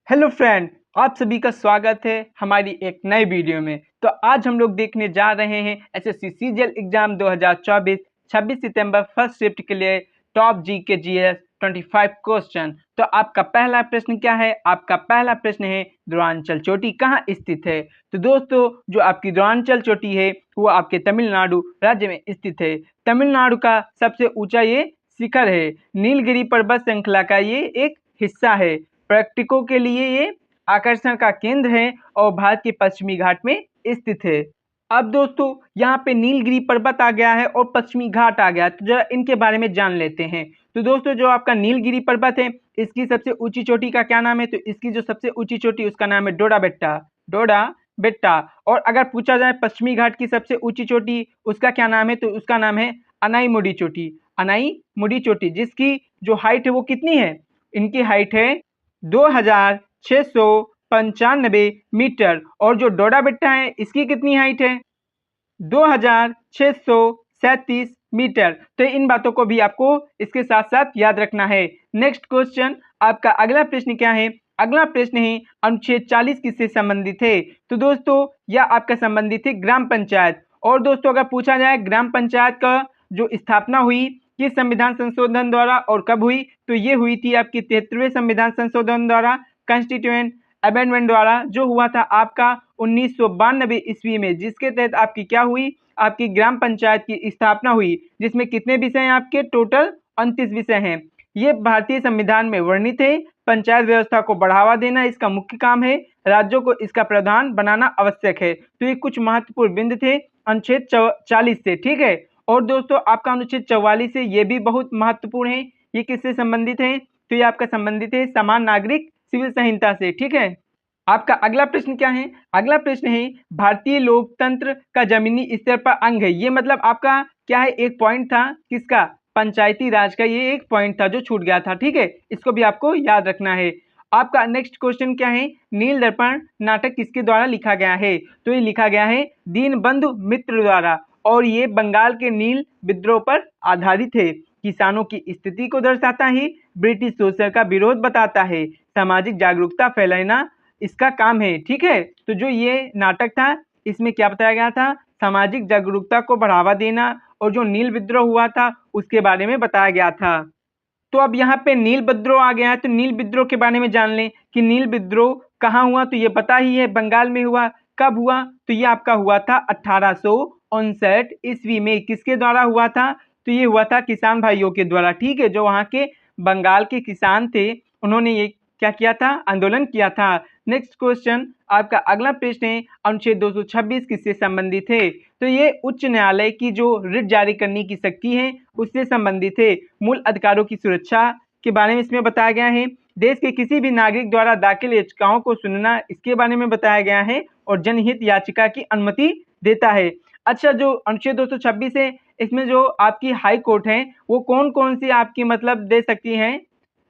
Hello friend, आप सभी का स्वागत है हमारी एक नए वीडियो में। तो आज हम लोग देखने जा रहे हैं एसएससी सीजीएल एग्जाम 2024 26 सितंबर फर्स्ट शिफ्ट के लिए टॉप जीके जीएस 25 क्वेश्चन। तो आपका पहला प्रश्न क्या है? आपका पहला प्रश्न है द्रोणाचल चोटी कहाँ स्थित है? तो दोस्तों, जो आपकी द्रोणाचल चोटी है वो आपके तमिलनाडु राज्य में स्थित है। तमिलनाडु का सबसे ऊंचा ये शिखर है। नीलगिरी पर्वत श्रृंखला का ये एक हिस्सा है। पर्यटकों के लिए ये आकर्षण का केंद्र है और भारत के पश्चिमी घाट में स्थित है। अब दोस्तों, यहाँ पे नीलगिरी पर्वत आ गया है और पश्चिमी घाट आ गया है, तो जरा इनके बारे में जान लेते हैं। तो दोस्तों, जो आपका नीलगिरी पर्वत है इसकी सबसे ऊंची चोटी का क्या नाम है? तो इसकी जो सबसे ऊंची चोटी उसका नाम है डोडा बेट्टा। डोडा बेट्टा। और अगर पूछा जाए पश्चिमी घाट की सबसे ऊंची चोटी उसका क्या नाम है? तो उसका नाम है अनाईमुडी चोटी। अनाईमुडी चोटी, जिसकी जो हाइट है वो कितनी है? इनकी हाइट है 2695 मीटर। और जो डोडा बेट्टा है इसकी कितनी हाइट है? 2637 मीटर। तो इन बातों को भी आपको इसके साथ साथ याद रखना है। नेक्स्ट क्वेश्चन, आपका अगला प्रश्न क्या है? अगला प्रश्न है अनुच्छेद 40 किससे संबंधित है? तो दोस्तों, यह आपका संबंधित है ग्राम पंचायत। और दोस्तों, अगर पूछा जाए ग्राम पंचायत का जो स्थापना हुई किस संविधान संशोधन द्वारा और कब हुई? तो ये हुई थी आपकी 73वें संविधान संशोधन द्वारा, कॉन्स्टिट्यूएंट अमेंडमेंट द्वारा, जो हुआ था आपका 1992 ईस्वी में, जिसके तहत आपकी क्या हुई? आपकी ग्राम पंचायत की स्थापना हुई, जिसमें कितने विषय हैं आपके? टोटल 29 विषय हैं। ये भारतीय संविधान में वर्णित है। पंचायत व्यवस्था को बढ़ावा देना इसका मुख्य काम है। राज्यों को इसका प्रधान बनाना आवश्यक है। तो ये कुछ महत्वपूर्ण बिंदु थे अनुच्छेद 40 से, ठीक है। और दोस्तों, आपका अनुच्छेद 44 है, ये भी बहुत महत्वपूर्ण है। ये किससे संबंधित है? तो ये आपका संबंधित है समान नागरिक सिविल संहिता से, ठीक है। आपका अगला प्रश्न क्या है? अगला प्रश्न है भारतीय लोकतंत्र का जमीनी स्तर पर अंग है। ये मतलब आपका क्या है? एक पॉइंट था किसका? पंचायती राज का ये एक पॉइंट था जो छूट गया था, ठीक है। इसको भी आपको याद रखना है। आपका नेक्स्ट क्वेश्चन क्या है? नील दर्पण नाटक किसके द्वारा लिखा गया है? तो ये लिखा गया है दीनबंधु मित्र द्वारा। और ये बंगाल के नील विद्रोह पर आधारित है। किसानों की स्थिति को दर्शाता है, ब्रिटिश शोषण का विरोध बताता है, सामाजिक जागरूकता फैलाना इसका काम है, ठीक है। तो जो ये नाटक था इसमें क्या बताया गया था? सामाजिक जागरूकता को बढ़ावा देना और जो नील विद्रोह हुआ था उसके बारे में बताया गया था। तो अब यहाँ पे नील विद्रोह आ गया है, तो नील विद्रोह के बारे में जान लें कि नील विद्रोह कहाँ हुआ? तो ये पता ही है, बंगाल में हुआ। कब हुआ? तो ये आपका हुआ था 1859 ईस्वी में। किसके द्वारा हुआ था? तो ये हुआ था किसान भाइयों के द्वारा, ठीक है। जो वहाँ के बंगाल के किसान थे उन्होंने ये क्या किया था? आंदोलन किया था। नेक्स्ट क्वेश्चन, आपका अगला प्रश्न है अनुच्छेद 226 किससे संबंधित है? तो ये उच्च न्यायालय की जो रिट जारी करने की शक्ति है उससे संबंधित है। मूल अधिकारों की सुरक्षा के बारे में इसमें बताया गया है। देश के किसी भी नागरिक द्वारा दाखिल याचिकाओं को सुनना इसके बारे में बताया गया है। और जनहित याचिका की अनुमति देता है। अच्छा, जो अनुच्छेद 226 है इसमें जो आपकी हाई कोर्ट है वो कौन कौन सी आपकी मतलब दे सकती हैं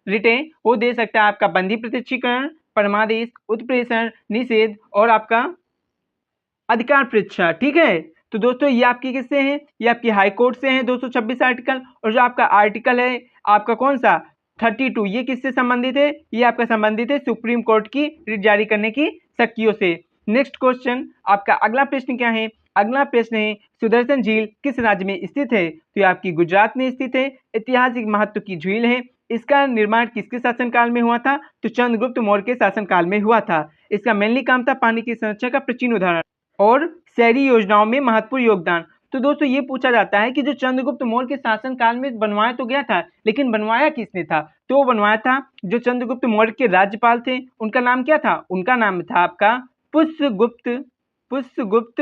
रिटें? वो दे सकता है आपका बंदी प्रत्यक्षीकरण, परमादेश, उत्प्रेषण, निषेध और आपका अधिकार परीक्षा, ठीक है। तो दोस्तों, ये आपकी किससे है? ये आपकी हाई कोर्ट से है 226 आर्टिकल। और जो आपका आर्टिकल है आपका कौन सा 32, ये किससे संबंधित है? ये आपका संबंधित है सुप्रीम कोर्ट की रिट जारी करने की शक्तियों से। नेक्स्ट क्वेश्चन, आपका अगला प्रश्न क्या है? अगला प्रश्न है सुदर्शन झील किस राज्य में स्थित है? तो ये आपकी गुजरात में स्थित है। ऐतिहासिक महत्व की झील है। इसका निर्माण किसके शासनकाल में हुआ था? तो चंद्रगुप्त मौर्य के शासनकाल में हुआ था। इसका मेनली काम था पानी की संरक्षण का प्राचीन उदाहरण और शहरी योजनाओं में महत्वपूर्ण योगदान। तो दोस्तों, ये पूछा जाता है कि जो चंद्रगुप्त मौर्य के शासन काल में बनवाया तो गया था, लेकिन बनवाया किसने था? तो वो बनवाया था जो चंद्रगुप्त मौर्य के राज्यपाल थे। उनका नाम क्या था? उनका नाम था आपका पुष्यगुप्त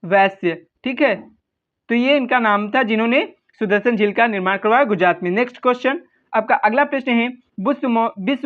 वैश्य, ठीक है। तो ये इनका नाम था जिन्होंने सुदर्शन झील का निर्माण करवाया गुजरात में। नेक्स्ट क्वेश्चन, आपका अगला प्रश्न है विश्व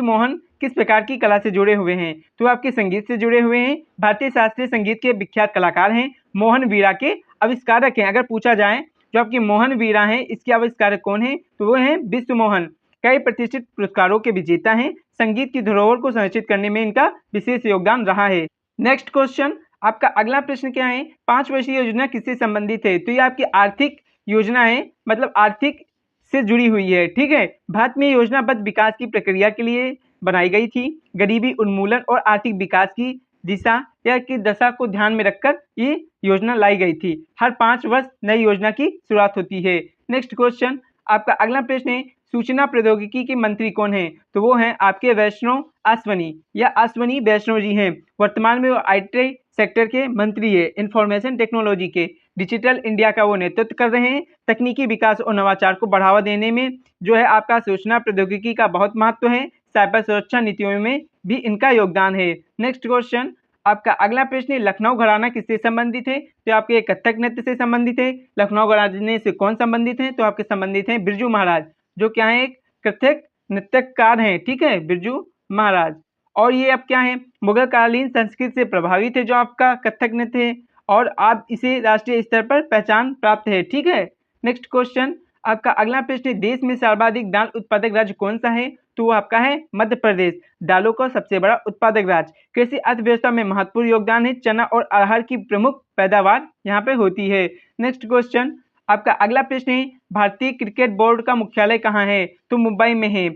मोहन किस प्रकार की कला से जुड़े हुए हैं? तो आपके संगीत से जुड़े हुए हैं। भारतीय शास्त्रीय संगीत के विख्यात कलाकार हैं। मोहन वीणा के आविष्कारक हैं। अगर पूछा जाए जो आपकी मोहन वीणा है इसके आविष्कारक कौन है? तो वो हैं विश्व मोहन। कई प्रतिष्ठित पुरस्कारों के विजेता हैं। संगीत की धरोहर को संरक्षित करने में इनका विशेष योगदान रहा है। नेक्स्ट क्वेश्चन, आपका अगला प्रश्न क्या है? 5 वर्षीय योजना किससे संबंधित है? तो ये आपकी आर्थिक योजना है, मतलब आर्थिक से जुड़ी हुई है, ठीक है। भारत में योजनाबद्ध विकास की प्रक्रिया के लिए बनाई गई थी। गरीबी उन्मूलन और आर्थिक विकास की दिशा या की दशा को ध्यान में रखकर ये योजना लाई गई थी। हर 5 वर्ष नई योजना की शुरुआत होती है। नेक्स्ट क्वेश्चन, आपका अगला प्रश्न है, सूचना प्रौद्योगिकी के मंत्री कौन हैं? तो वो हैं आपके वैष्णव आसवानी या आसवानी वैष्णव जी हैं। वर्तमान में वो आईटी सेक्टर के मंत्री है, इंफॉर्मेशन टेक्नोलॉजी के। डिजिटल इंडिया का वो नेतृत्व कर रहे हैं। तकनीकी विकास और नवाचार को बढ़ावा देने में जो है आपका सूचना प्रौद्योगिकी का बहुत महत्व है। साइबर सुरक्षा नीतियों में भी इनका योगदान है। नेक्स्ट क्वेश्चन, आपका अगला प्रश्न है, लखनऊ घराना किससे संबंधित है? तो आपके कथक नृत्य से संबंधित है। लखनऊ घराने से कौन संबंधित है? तो आपके संबंधित हैं बिरजू महाराज, जो क्या है, एक कथक नृत्यकार हैं, ठीक है, बिरजू महाराज। और ये अब क्या है, मुगल कालीन संस्कृति से प्रभावित है जो आपका कथक नृत्य है, और आप इसे राष्ट्रीय स्तर पर पहचान प्राप्त है, ठीक है। नेक्स्ट क्वेश्चन, आपका अगला प्रश्न है, देश में सर्वाधिक दाल उत्पादक राज्य कौन सा है? तो वो आपका है मध्य प्रदेश, दालों का सबसे बड़ा उत्पादक राज्य। कृषि अर्थव्यवस्था में महत्वपूर्ण योगदान है। चना और अरहर की प्रमुख पैदावार यहाँ पे होती है। नेक्स्ट क्वेश्चन, आपका अगला प्रश्न है, भारतीय क्रिकेट बोर्ड का मुख्यालय कहाँ है? तो मुंबई में है।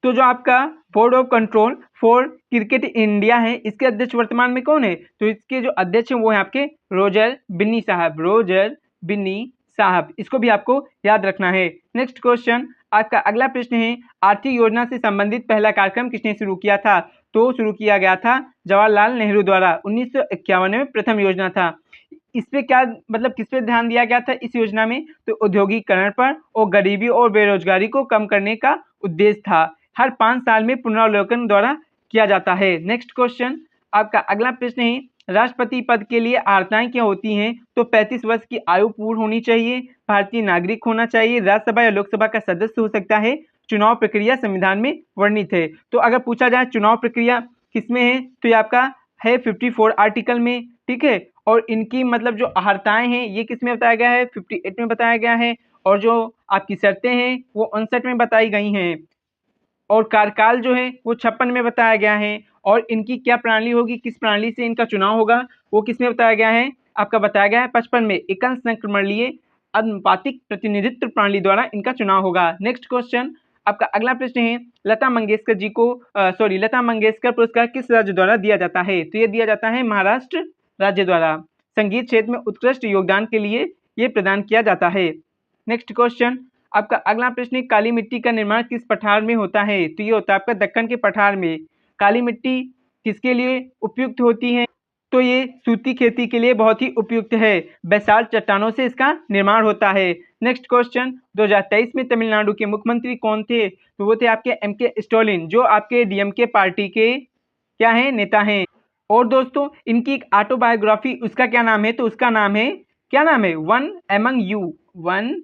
तो जो आपका board of control for cricket India है, इसके अध्यक्ष वर्तमान में कौन है? तो इसके जो अध्यक्ष हैं वो है आपके रोजर बिन्नी साहब, रोजर बिन्नी साहब, इसको भी आपको याद रखना है। नेक्स्ट क्वेश्चन, आपका अगला प्रश्न है, आर्थिक योजना से संबंधित पहला कार्यक्रम किसने शुरू किया था? तो शुरू किया गया था जवाहरलाल नेहरू द्वारा। 1951 में प्रथम योजना था। इस पे क्या मतलब किस पे ध्यान दिया गया था इस योजना में? तो औद्योगिकरण पर और गरीबी और बेरोजगारी को कम करने का उद्देश्य था। हर 5 साल में पुनरावलोकन द्वारा किया जाता है। नेक्स्ट क्वेश्चन, आपका अगला प्रश्न है, राष्ट्रपति पद के लिए अर्हताएं क्या होती हैं? तो 35 वर्ष की आयु पूर्ण होनी चाहिए, भारतीय नागरिक होना चाहिए, राज्यसभा या लोकसभा का सदस्य हो सकता है, चुनाव प्रक्रिया संविधान में वर्णित है। तो अगर पूछा जाए चुनाव प्रक्रिया किसमें है, तो ये आपका है 54 आर्टिकल में, ठीक है। और इनकी मतलब जो अर्हताएं हैं ये किस में बताया गया है? 58 में बताया गया है। और जो आपकी शर्तें हैं वो 59 में बताई गई हैं। और कार्यकाल जो है वो 56 में बताया गया है। और इनकी क्या प्रणाली होगी, किस प्रणाली से इनका चुनाव होगा, वो किस में बताया गया है? आपका बताया गया है 55 में, एकल संक्रमणीय अनुपातिक प्रतिनिधित्व प्रणाली द्वारा इनका चुनाव होगा। नेक्स्ट क्वेश्चन, आपका अगला प्रश्न है, लता मंगेशकर जी को लता मंगेशकर पुरस्कार किस राज्य द्वारा दिया जाता है? तो ये दिया जाता है महाराष्ट्र राज्य द्वारा। संगीत क्षेत्र में उत्कृष्ट योगदान के लिए ये प्रदान किया जाता है। नेक्स्ट क्वेश्चन, आपका अगला प्रश्न है, काली मिट्टी का निर्माण किस पठार में होता है? तो ये होता है आपका दक्कन के पठार में। काली मिट्टी किसके लिए उपयुक्त होती है? तो ये सूती खेती के लिए बहुत ही उपयुक्त है। बेसाल्ट चट्टानों से इसका निर्माण होता है। नेक्स्ट क्वेश्चन, 2023 में तमिलनाडु के मुख्यमंत्री कौन थे? तो वो थे आपके एमके स्टालिन, जो आपके डीएमके पार्टी के क्या हैं, नेता हैं। और दोस्तों इनकी एक ऑटोबायोग्राफी, उसका क्या नाम है? तो उसका नाम है, क्या नाम है? One among you, one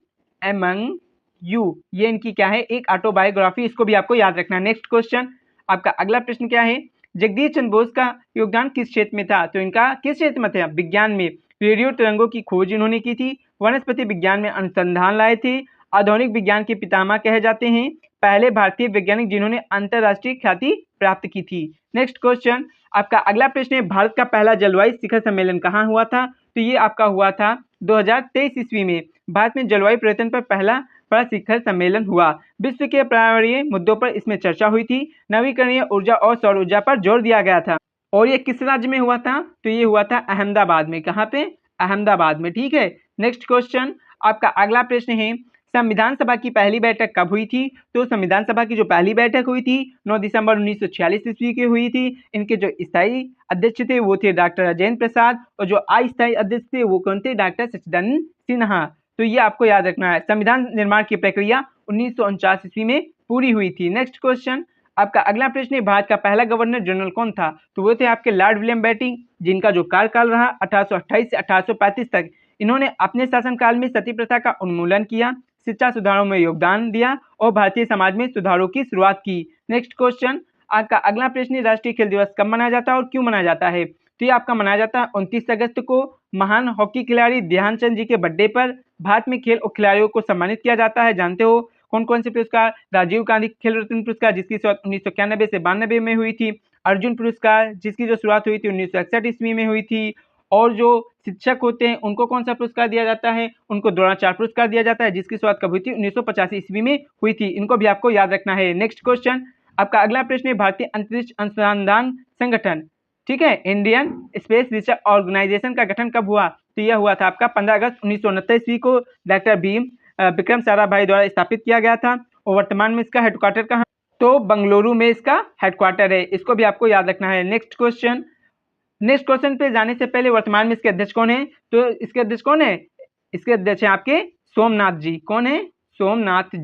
among you, ये इनकी क्या है, एक ऑटोबायोग्राफी, इसको भी आपको याद रखना है। नेक्स्ट क्वेश्चन, आपका अगला प्रश्न क्या है, जगदीश चंद्र बोस का योगदान किस क्षेत्र में था? तो इनका किस क्षेत्र में था? विज्ञान में। रेडियो तरंगों की खोज इन्होंने की थी, वनस्पति विज्ञान में अनुसंधान लाए थे, आधुनिक विज्ञान के पितामह कहे जाते हैं, पहले भारतीय वैज्ञानिक जिन्होंने अंतरराष्ट्रीय ख्याति प्राप्त की थी। नेक्स्ट क्वेश्चन, आपका अगला प्रश्न है, भारत का पहला जलवायु शिखर सम्मेलन कहाँ हुआ था? तो ये आपका हुआ था 2023 ईस्वी में। भारत में जलवायु परिवर्तन पर पहला बड़ा शिखर सम्मेलन हुआ। विश्व के पर्यावरणीय मुद्दों पर इसमें चर्चा हुई थी। नवीकरणीय ऊर्जा और सौर ऊर्जा पर जोर दिया गया था। और ये किस राज्य में हुआ था? तो ये हुआ था अहमदाबाद में। कहाँ पे? अहमदाबाद में, ठीक है। नेक्स्ट क्वेश्चन, आपका अगला प्रश्न है, संविधान सभा की पहली बैठक कब हुई थी? तो संविधान सभा की जो पहली बैठक हुई थी 9 दिसंबर 1946 ईस्वी की हुई थी। इनके जो स्थायी अध्यक्ष थे वो थे डॉक्टर राजेंद्र प्रसाद, और जो अस्थायी अध्यक्ष थे वो कौन थे? डॉक्टर सच्चिदानंद सिन्हा। तो ये आपको याद रखना है। संविधान निर्माण की प्रक्रिया 1949 ईस्वी में पूरी हुई थी। नेक्स्ट क्वेश्चन, आपका अगला प्रश्न है, भारत का पहला गवर्नर जनरल कौन था? तो वो थे आपके लॉर्ड विलियम बेंटिंक, जिनका जो कार्यकाल रहा 1828 से 1835 तक। इन्होंने अपने शासनकाल में सती प्रथा का उन्मूलन किया, शिक्षा सुधारों में योगदान दिया और भारतीय समाज में सुधारों की शुरुआत की। नेक्स्ट क्वेश्चन, आपका अगला प्रश्न, राष्ट्रीय खेल दिवस कब मनाया जाता है और क्यों मनाया जाता है? तो ये आपका मनाया जाता है 29 अगस्त को। महान हॉकी खिलाड़ी ध्यानचंद जी के बर्थडे पर भारत में खेल और खिलाड़ियों को सम्मानित किया जाता है। जानते हो कौन कौन से पुरस्कार? राजीव गांधी खेल रत्न पुरस्कार, जिसकी शुरुआत 1991 से 92 में हुई थी। अर्जुन पुरस्कार, जिसकी जो शुरुआत हुई थी 1961 ईस्वी में हुई थी। और जो शिक्षक होते हैं उनको कौन सा पुरस्कार दिया जाता है, उनको द्रोणाचार्य पुरस्कार दिया जाता है, जिसकी शुरुआत कब हुई थी, 1985 ईस्वी में हुई थी। इनको भी आपको याद रखना है। नेक्स्ट क्वेश्चन, आपका अगला प्रश्न है भारतीय अंतरिक्ष अनुसंधान संगठन, ठीक है, इंडियन स्पेस रिसर्च ऑर्गेनाइजेशन का गठन कब हुआ, तो यह हुआ था आपका 15 अगस्त 1969 ईस्वी को डॉक्टर विक्रम साराभाई द्वारा स्थापित किया गया था। और वर्तमान में इसका हेडक्वार्टर कहाँ, तो बंगलुरु में इसका हेडक्वार्टर है। इसको भी आपको याद रखना है। नेक्स्ट क्वेश्चन पे जाने से पहले वर्तमान में इसके अध्यक्ष कौन है, तो इसके अध्यक्ष कौन है, इसके अध्यक्ष है आपके सोमनाथ जी। कौन है, सोमनाथ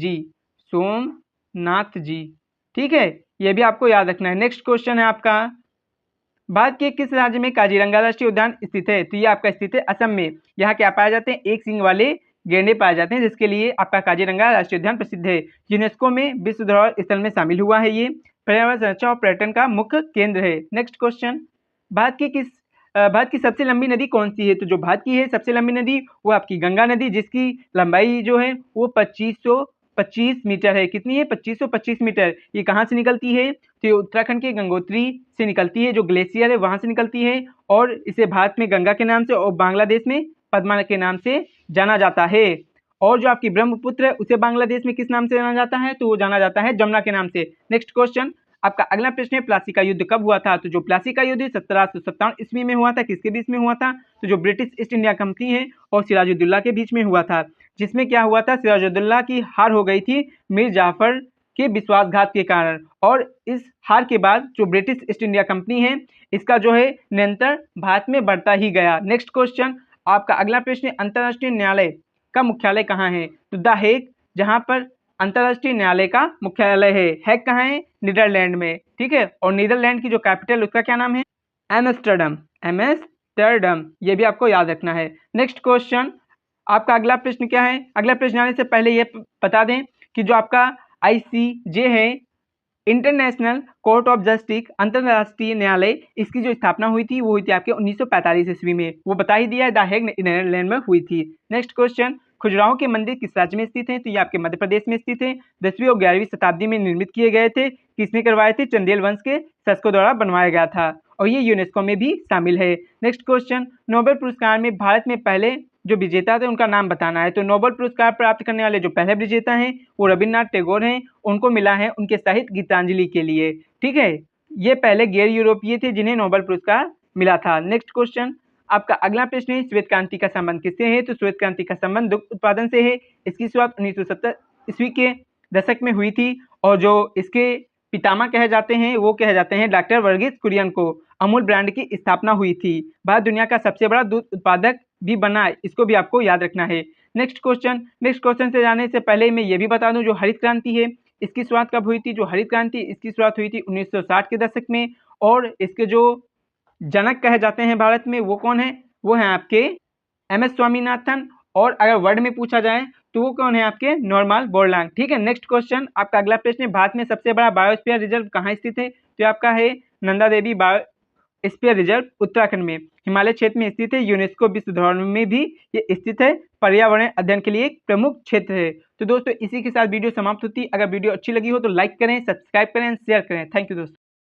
जी, ठीक है, ये भी आपको याद रखना है। नेक्स्ट क्वेश्चन है आपका, भारत के किस राज्य में काजीरंगा राष्ट्रीय उद्यान स्थित है, तो ये आपका स्थित है असम में। यहाँ क्या पाए जाते हैं, एक सींग वाले गैंडे पाए जाते हैं, जिसके लिए आपका काजीरंगा राष्ट्रीय उद्यान प्रसिद्ध है। यूनेस्को में विश्व धरोहर स्थल में शामिल हुआ है। ये पर्यावरण संरक्षण और पर्यटन का मुख्य केंद्र है। नेक्स्ट क्वेश्चन, भारत की सबसे लंबी नदी कौन सी है, तो जो भारत की है सबसे लंबी नदी वो आपकी गंगा नदी, जिसकी लंबाई जो है वो 2525 मीटर है। कितनी है, 2525 मीटर। ये कहाँ से निकलती है, तो ये उत्तराखंड के गंगोत्री से निकलती है, जो ग्लेशियर है वहां से निकलती है। और इसे भारत में गंगा के नाम से और बांग्लादेश में पद्मा के नाम से जाना जाता है। और जो आपकी ब्रह्मपुत्र है उसे बांग्लादेश में किस नाम से जाना जाता है, तो वो जाना जाता है जमुना के नाम से। नेक्स्ट क्वेश्चन, आपका अगला प्रश्न है प्लासी का युद्ध कब हुआ था, तो जो प्लासी का युद्ध 1757 ईस्वी में हुआ था, किसके बीच में हुआ था, तो जो ब्रिटिश ईस्ट इंडिया कंपनी है और सिराजुद्दौला के बीच में हुआ था। जिसमें क्या हुआ था, सिराजुद्दौला की हार हो गई थी मीर जाफर के विश्वासघात के कारण। और इस हार के बाद जो ब्रिटिश ईस्ट इंडिया कंपनी है इसका जो है नियंत्रण भारत में बढ़ता ही गया। नेक्स्ट क्वेश्चन, आपका अगला प्रश्न है अंतर्राष्ट्रीय न्यायालय का मुख्यालय कहाँ है, तो द हेग, जहाँ पर अंतर्राष्ट्रीय न्यायालय का मुख्यालय है। हैग कहाँ है, नीदरलैंड में, ठीक है। और नीदरलैंड की जो कैपिटल उसका क्या नाम है, एम्स्टर्डम, ये भी आपको याद रखना है। नेक्स्ट क्वेश्चन, आपका अगला प्रश्न क्या है, अगला प्रश्न आने से पहले ये बता दें कि जो आपका ICJ है, इंटरनेशनल कोर्ट ऑफ जस्टिस, अंतर्राष्ट्रीय न्यायालय, इसकी जो स्थापना हुई थी वो हुई थी आपके 1945 ईस्वी में। वो बता ही दिया है, द हेग नीदरलैंड में हुई थी। नेक्स्ट क्वेश्चन, खजुराहो के मंदिर किस राज्य में स्थित है, तो ये आपके मध्य प्रदेश में स्थित है। 10वीं और 11वीं शताब्दी में निर्मित किए गए थे। किसने करवाए थे, चंदेल वंश के शासकों द्वारा बनवाया गया था और ये यूनेस्को में भी शामिल है। नेक्स्ट क्वेश्चन, नोबेल पुरस्कार में भारत में पहले जो विजेता थे उनका नाम बताना है, तो नोबेल पुरस्कार प्राप्त करने वाले जो पहले विजेता हैं वो रविन्द्रनाथ टैगोर हैं। उनको मिला है उनके साहित्य गीतांजलि के लिए, ठीक है। ये पहले गैर यूरोपीय थे जिन्हें नोबेल पुरस्कार मिला था। नेक्स्ट क्वेश्चन, आपका अगला प्रश्न है श्वेत क्रांति का संबंध किससे है, तो श्वेत क्रांति का संबंध दुग्ध उत्पादन से है। इसकी शुरुआत 1970 ईस्वी के दशक में हुई थी और जो इसके पितामह कहे जाते हैं वो कहे जाते हैं डॉक्टर वर्गीस कुरियन को। अमूल ब्रांड की स्थापना हुई थी। भारत दुनिया का सबसे बड़ा दूध उत्पादक भी बना है, इसको भी आपको याद रखना है। नेक्स्ट क्वेश्चन से जाने से पहले मैं ये भी बता दूं, जो हरित क्रांति है इसकी शुरुआत कब हुई थी, जो हरित क्रांति इसकी शुरुआत हुई थी 1960 के दशक में। और इसके जो जनक कहे जाते हैं भारत में वो कौन है, वो है आपके MS स्वामीनाथन। और अगर वर्ड में पूछा जाए तो वो कौन है, आपके नॉर्मन बोरलॉग, ठीक है। नेक्स्ट क्वेश्चन, आपका अगला प्रश्न है भारत में सबसे बड़ा बायोस्फीयर रिजर्व कहाँ स्थित है, तो आपका है नंदा देवी बायोस्फीयर रिजर्व उत्तराखंड में हिमालय क्षेत्र में स्थित है। यूनेस्को विश्व धरोहर में भी ये स्थित है। पर्यावरण अध्ययन के लिए एक प्रमुख क्षेत्र है। तो दोस्तों इसी के साथ वीडियो समाप्त होती है। अगर वीडियो अच्छी लगी हो तो लाइक करें, सब्सक्राइब करें, शेयर करें। थैंक यू दोस्तों।